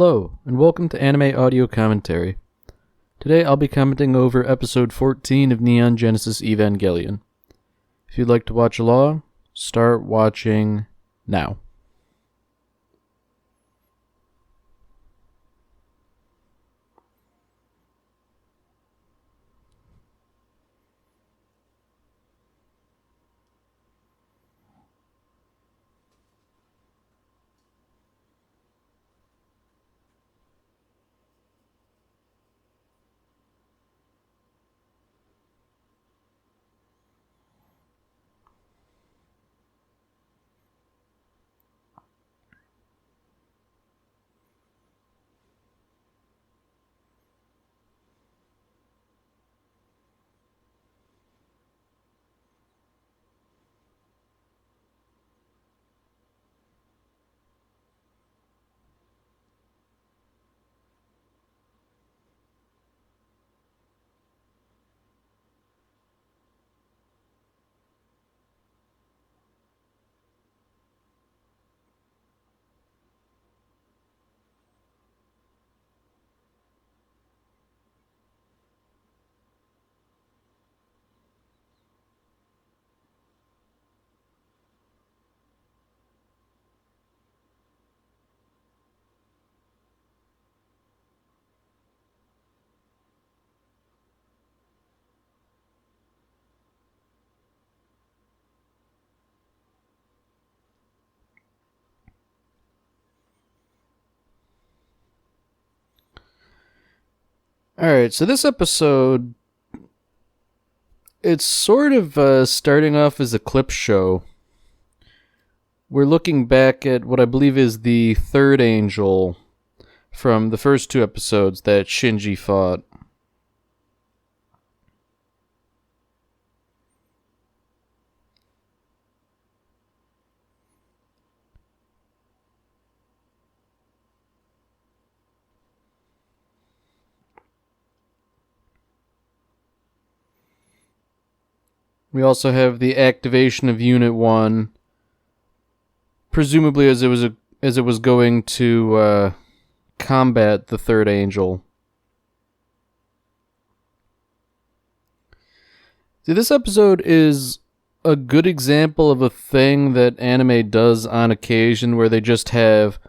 Hello, and welcome to Anime Audio Commentary. Today I'll be commenting over episode 14 of Neon Genesis Evangelion. If you'd like to watch along, start watching now. Alright, so this episode, it's sort of starting off as a clip show. We're looking back at what I believe is the third angel from the first two episodes that Shinji fought. We also have the activation of Unit 1, presumably as it was going to combat the third angel. See, this episode is a good example of a thing that anime does on occasion, where they just have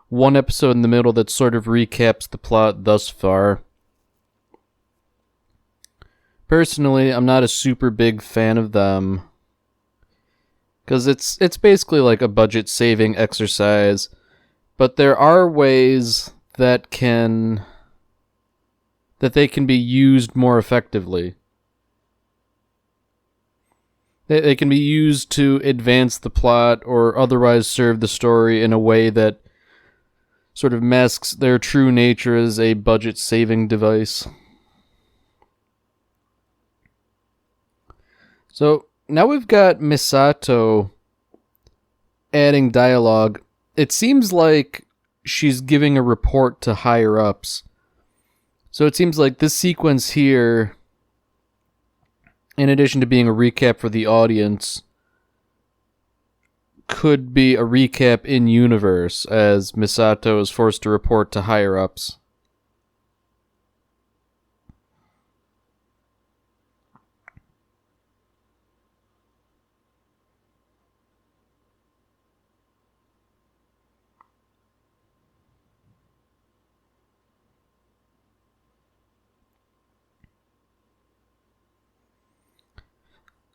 one episode in the middle that sort of recaps the plot thus far. Personally, I'm not a super big fan of them, because it's basically like a budget-saving exercise, but there are ways that they can be used more effectively. They can be used to advance the plot or otherwise serve the story in a way that sort of masks their true nature as a budget-saving device. So, now we've got Misato adding dialogue. It seems like she's giving a report to higher-ups. So it seems like this sequence here, in addition to being a recap for the audience, could be a recap in-universe, as Misato is forced to report to higher-ups.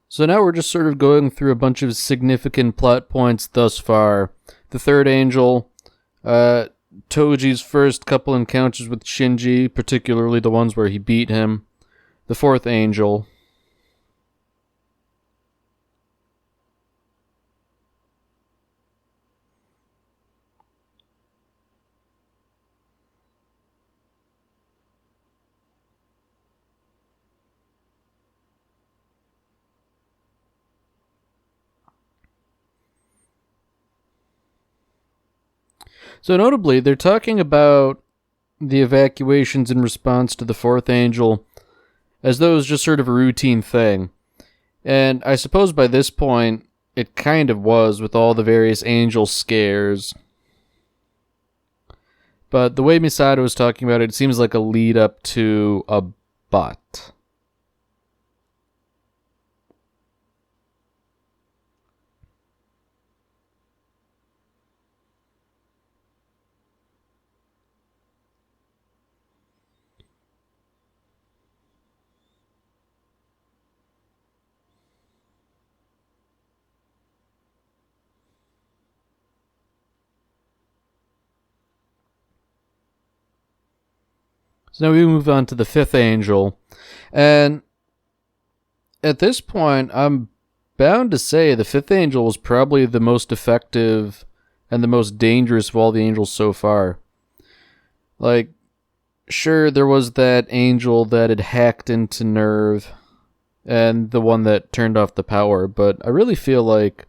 So now we're just sort of going through a bunch of significant plot points thus far. The third angel, Toji's first couple encounters with Shinji, particularly the ones where he beat him. The fourth angel. So notably, they're talking about the evacuations in response to the fourth angel as though it was just sort of a routine thing. And I suppose by this point, it kind of was with all the various angel scares. But the way Misato was talking about it, it seems like a lead up to a but. So now we move on to the fifth angel. And at this point, I'm bound to say the fifth angel was probably the most effective and the most dangerous of all the angels so far. Like, sure, there was that angel that had hacked into Nerve and the one that turned off the power, but I really feel like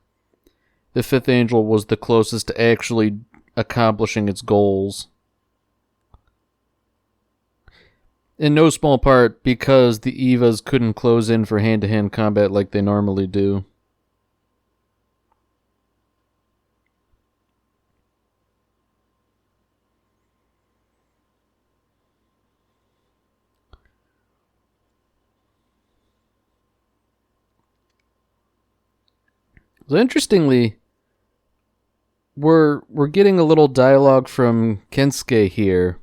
the fifth angel was the closest to actually accomplishing its goals. In no small part because the Evas couldn't close in for hand-to-hand combat like they normally do. So interestingly, we're getting a little dialogue from Kensuke here,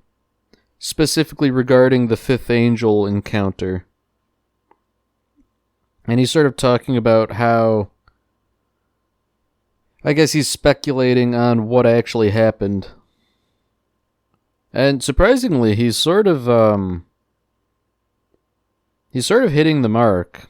specifically regarding the fifth angel encounter. And he's sort of talking about how, I guess he's speculating on what actually happened. And surprisingly, he's sort of hitting the mark.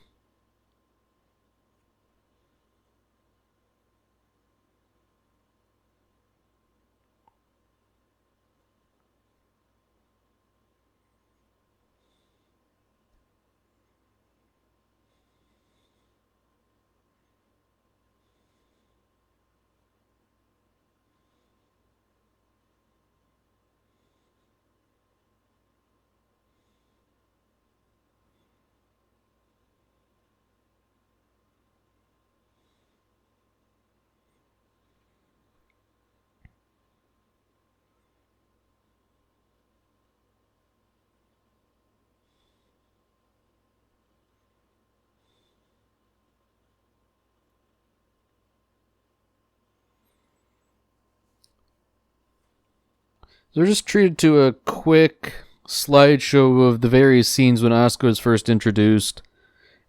They're just treated to a quick slideshow of the various scenes when Asuka was first introduced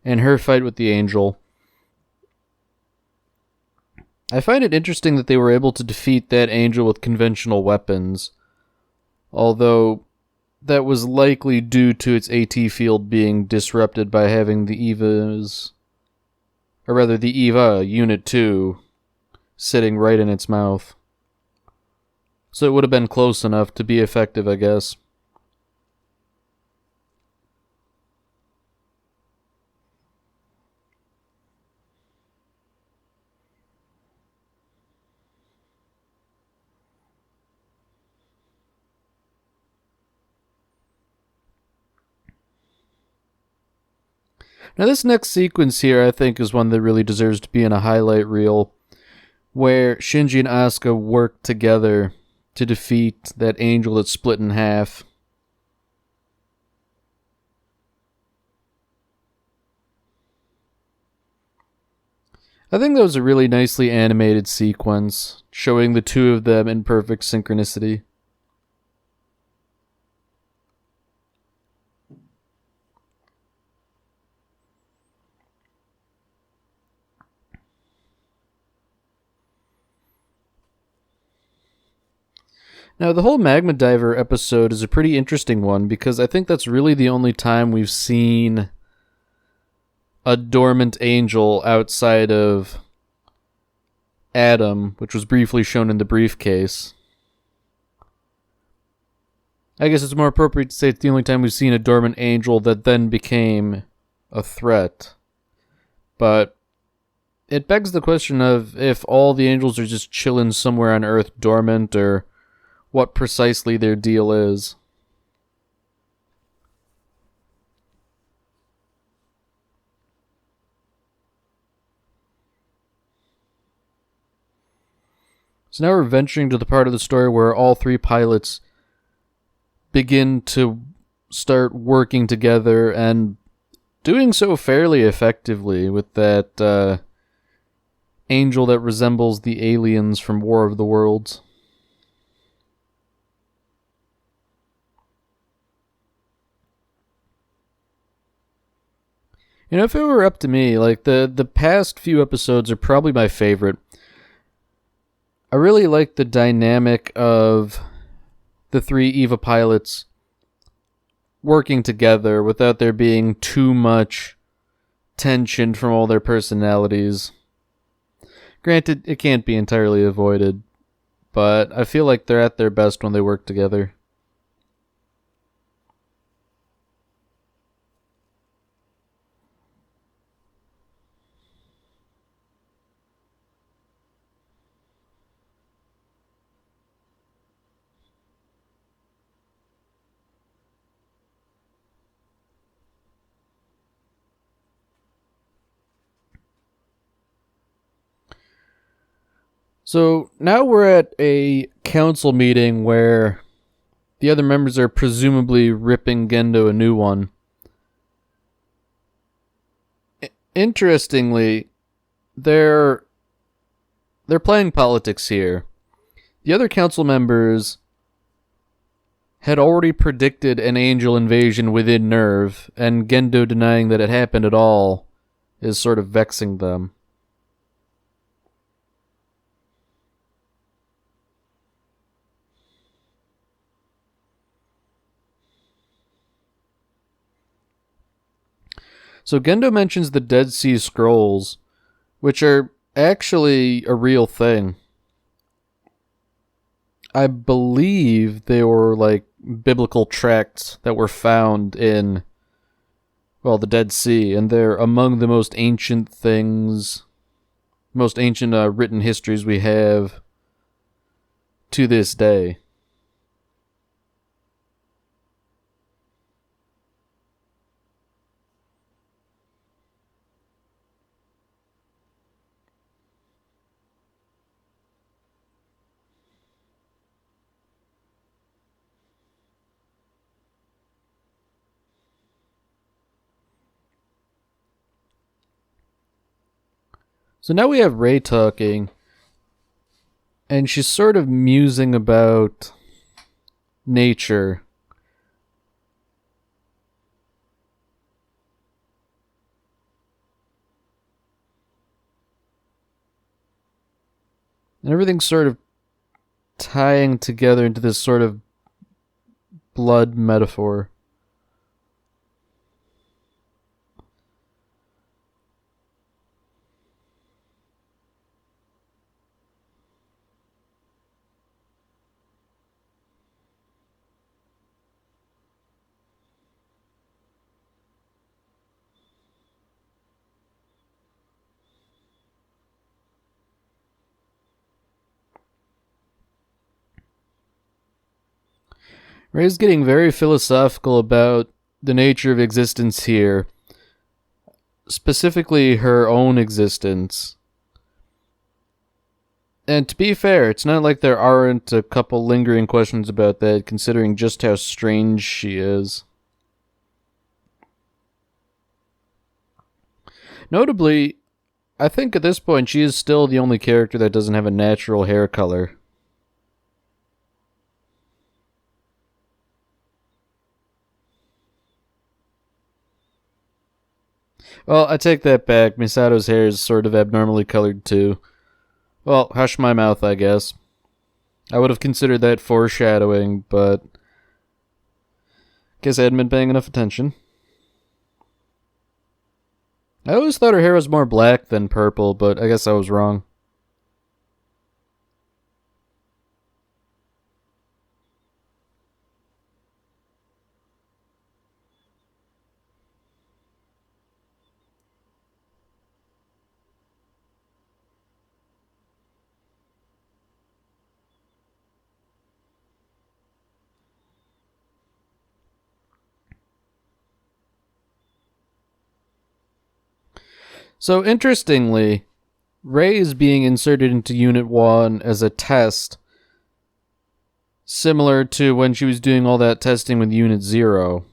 and her fight with the angel. I find it interesting that they were able to defeat that angel with conventional weapons, although that was likely due to its AT field being disrupted by having the Eva's, or rather the Eva Unit 2 sitting right in its mouth. So it would have been close enough to be effective, I guess. Now this next sequence here, I think, is one that really deserves to be in a highlight reel, where Shinji and Asuka work together to defeat that angel that's split in half. I think that was a really nicely animated sequence, showing the two of them in perfect synchronicity. Now, the whole Magma Diver episode is a pretty interesting one because I think that's really the only time we've seen a dormant angel outside of Adam, which was briefly shown in the briefcase. I guess it's more appropriate to say it's the only time we've seen a dormant angel that then became a threat. But it begs the question of if all the angels are just chilling somewhere on Earth dormant, or what precisely their deal is. So now we're venturing to the part of the story where all three pilots begin to start working together and doing so fairly effectively with that angel that resembles the aliens from War of the Worlds. You know, if it were up to me, like the past few episodes are probably my favorite. I really like the dynamic of the three EVA pilots working together without there being too much tension from all their personalities. Granted, it can't be entirely avoided, but I feel like they're at their best when they work together. So now we're at a council meeting where the other members are presumably ripping Gendo a new one. Interestingly, they're playing politics here. The other council members had already predicted an angel invasion within Nerve, and Gendo denying that it happened at all is sort of vexing them. So Gendo mentions the Dead Sea Scrolls, which are actually a real thing. I believe they were like biblical tracts that were found in, well, the Dead Sea, and they're among the most ancient things, most ancient written histories we have to this day. So now we have Rei talking, and she's sort of musing about nature. And everything's sort of tying together into this sort of blood metaphor. Rei's getting very philosophical about the nature of existence here, specifically her own existence. And to be fair, it's not like there aren't a couple lingering questions about that, considering just how strange she is. Notably, I think at this point she is still the only character that doesn't have a natural hair color. Well, I take that back. Misato's hair is sort of abnormally colored too. Well, hush my mouth, I guess. I would have considered that foreshadowing, but guess I hadn't been paying enough attention. I always thought her hair was more black than purple, but I guess I was wrong. So, interestingly, Rei is being inserted into Unit 1 as a test Similar to when she was doing all that testing with Unit Zero.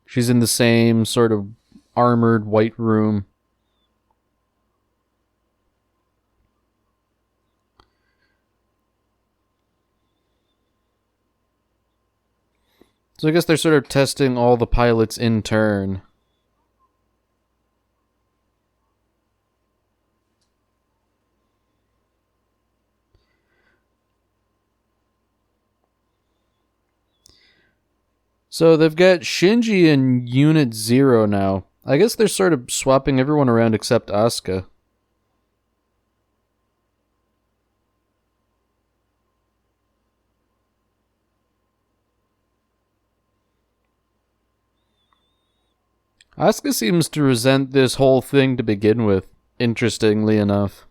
She's in the same sort of armored white room. So I guess they're sort of testing all the pilots in turn. So they've got Shinji in Unit Zero now. I guess they're sort of swapping everyone around except Asuka. Asuka seems to resent this whole thing to begin with, interestingly enough.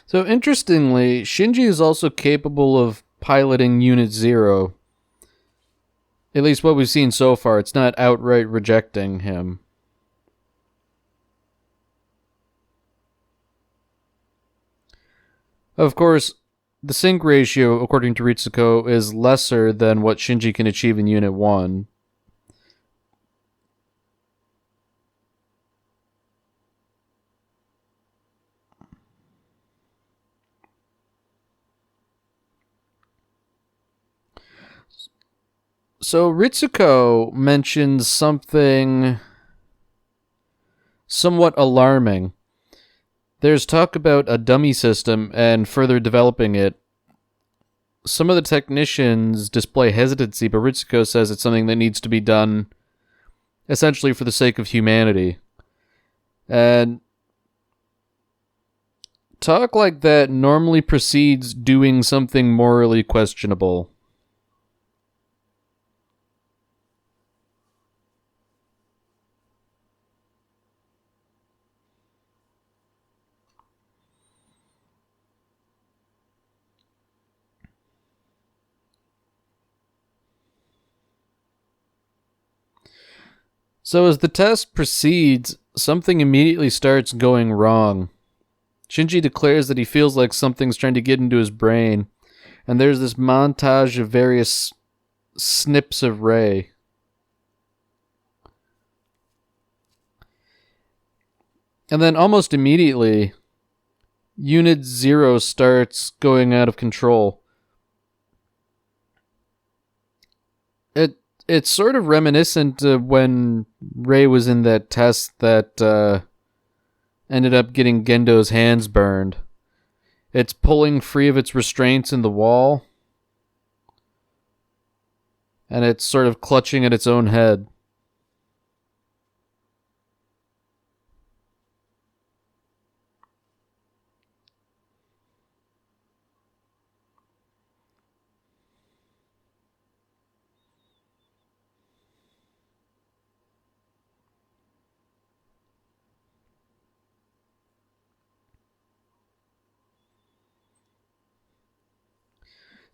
So interestingly, Shinji is also capable of piloting Unit Zero. At least what we've seen so far, it's not outright rejecting him. Of course, the sync ratio, according to Ritsuko, is lesser than what Shinji can achieve in Unit 1. So Ritsuko mentions something somewhat alarming. There's talk about a dummy system and further developing it. Some of the technicians display hesitancy, but Ritsuko says it's something that needs to be done essentially for the sake of humanity. And talk like that normally precedes doing something morally questionable. So as the test proceeds, something immediately starts going wrong. Shinji declares that he feels like something's trying to get into his brain, and there's this montage of various snips of Rei. And then almost immediately, Unit Zero starts going out of control. It's sort of reminiscent of when Rei was in that test that ended up getting Gendo's hands burned. It's pulling free of its restraints in the wall, and it's sort of clutching at its own head.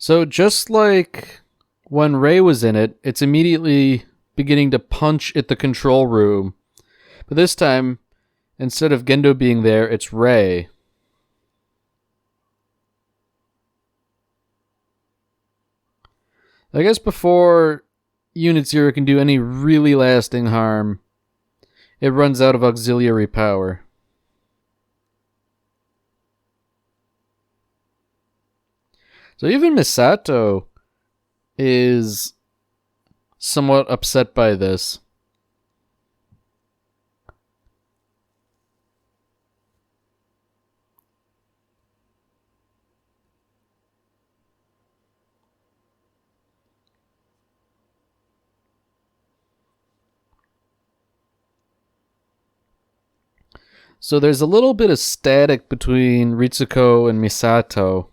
So just like when Rei was in it, it's immediately beginning to punch at the control room. But this time, instead of Gendo being there, it's Rei. I guess before Unit Zero can do any really lasting harm, it runs out of auxiliary power. So even Misato is somewhat upset by this. So there's a little bit of static between Ritsuko and Misato.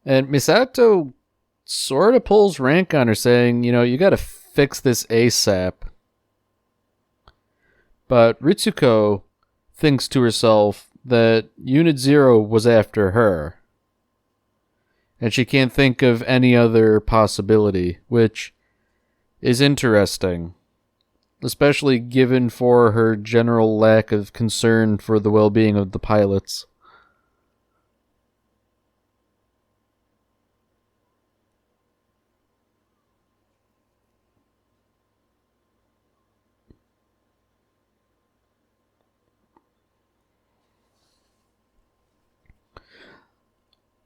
And Misato sort of pulls rank on her, saying, you gotta fix this ASAP. But Ritsuko thinks to herself that Unit Zero was after her. And she can't think of any other possibility, which is interesting. Especially given for her general lack of concern for the well-being of the pilots.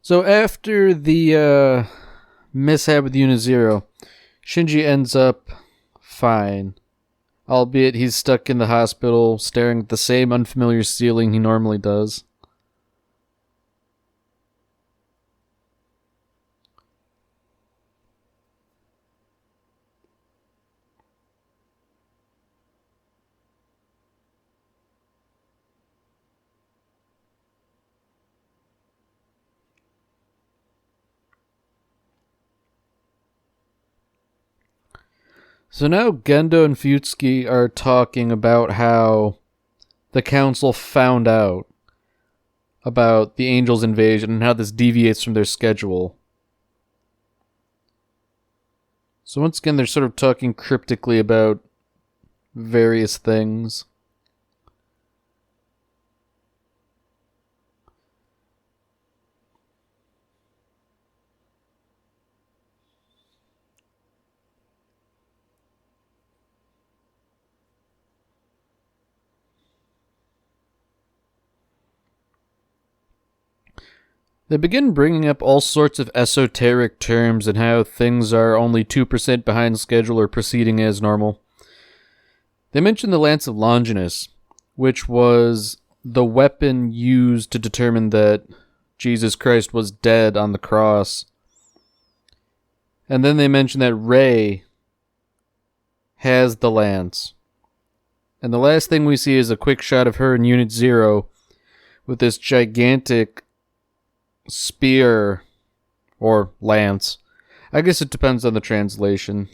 So after the mishap with Unit Zero, Shinji ends up fine. Albeit he's stuck in the hospital, staring at the same unfamiliar ceiling he normally does. So now Gendo and Futsuki are talking about how the council found out about the Angels' invasion and how this deviates from their schedule. So once again, they're sort of talking cryptically about various things. They begin bringing up all sorts of esoteric terms and how things are only 2% behind schedule or proceeding as normal. They mention the Lance of Longinus, which was the weapon used to determine that Jesus Christ was dead on the cross. And then they mention that Rey has the lance. And the last thing we see is a quick shot of her in Unit Zero with this gigantic spear or lance. I guess it depends on the translation.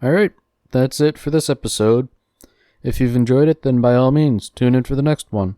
Alright, that's it for this episode. If you've enjoyed it, then by all means, tune in for the next one.